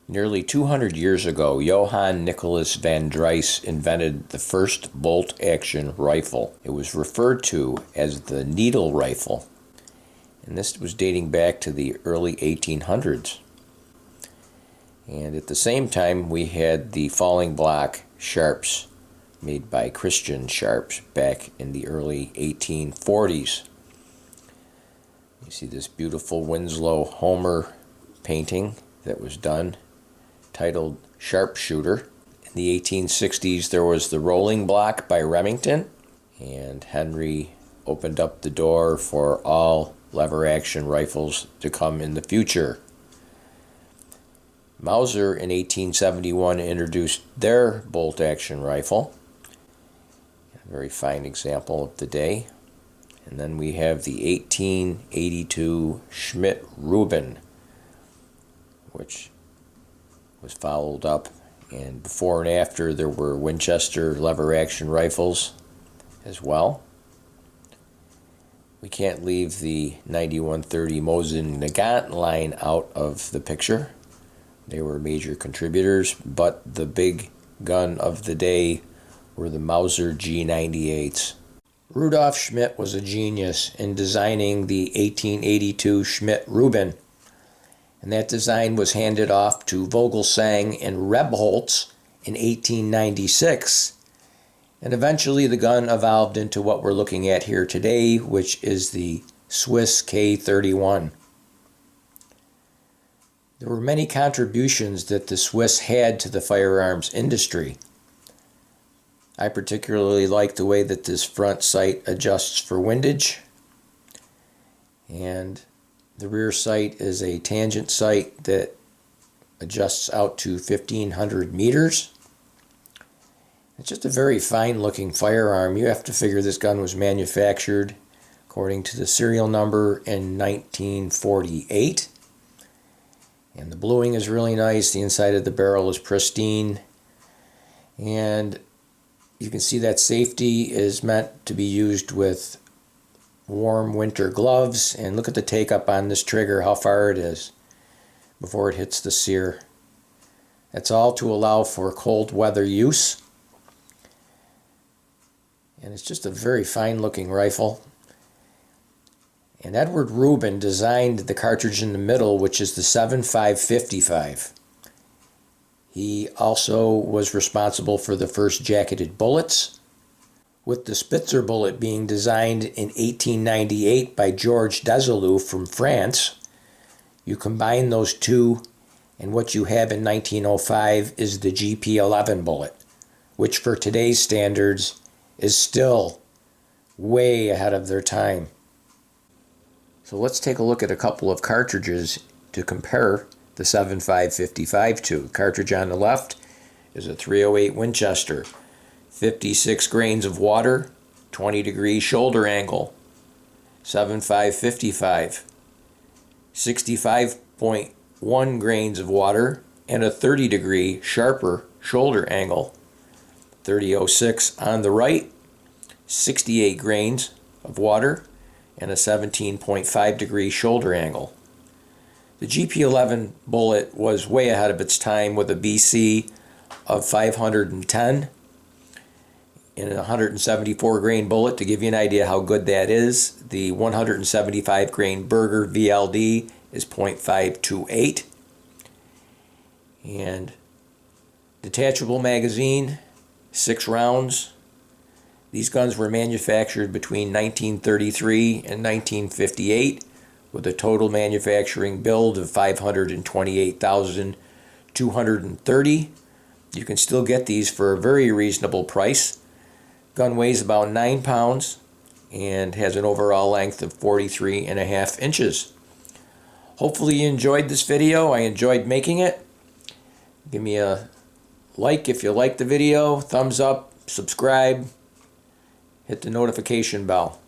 Nearly 200 years ago, Johann Nicholas van Dries invented the first bolt-action rifle. It was referred to as the needle rifle, and this was dating back to the early 1800s. And at the same time, we had the falling block sharps made by Christian Sharps back in the early 1840s. You see this beautiful Winslow Homer painting that was done, titled Sharpshooter. In the 1860s, there was the rolling block by Remington, and Henry opened up the door for all lever-action rifles to come in the future. Mauser in 1871 introduced their bolt-action rifle, a very fine example of the day. And then we have the 1882 Schmidt-Rubin, which was followed up, and before and after there were Winchester lever-action rifles as well. We can't leave the 9130 Mosin Nagant line out of the picture. They were major contributors, but the big gun of the day were the Mauser G98s. Rudolf Schmidt was a genius in designing the 1882 Schmidt-Rubin, and that design was handed off to Vogelsang and Rebholz in 1896. And eventually the gun evolved into what we're looking at here today, which is the Swiss K-31. There were many contributions that the Swiss had to the firearms industry. I particularly like the way that this front sight adjusts for windage, and the rear sight is a tangent sight that adjusts out to 1,500 meters. It's just a very fine looking firearm. You have to figure this gun was manufactured, according to the serial number, in 1948. And the bluing is really nice. The inside of the barrel is pristine. And you can see that safety is meant to be used with warm winter gloves. And look at the take up on this trigger, how far it is before it hits the sear. That's all to allow for cold weather use. And it's just a very fine looking rifle. And Edward Rubin designed the cartridge in the middle, which is the 7.555. He also was responsible for the first jacketed bullets, with the Spitzer bullet being designed in 1898 by Georges Desailly from France. You combine those two, and what you have in 1905 is the GP11 bullet, which for today's standards is still way ahead of their time. So let's take a look at a couple of cartridges to compare the 7.555 to. The cartridge on the left is a .308 Winchester, 56 grains of water, 20 degree shoulder angle. 7.555, 65.1 grains of water and a 30 degree sharper shoulder angle. 30.06 on the right, 68 grains of water and a 17.5 degree shoulder angle. The GP11 bullet was way ahead of its time with a BC of 510 and a 174 grain bullet. To give you an idea how good that is, the 175 grain Berger VLD is .528. And detachable magazine, 6 rounds. These guns were manufactured between 1933 and 1958 with a total manufacturing build of 528,230. You can still get these for a very reasonable price. Gun weighs about 9 pounds and has an overall length of 43.5 inches. Hopefully you enjoyed this video. I enjoyed making it. Give me a like if you liked the video, thumbs up, subscribe, hit the notification bell.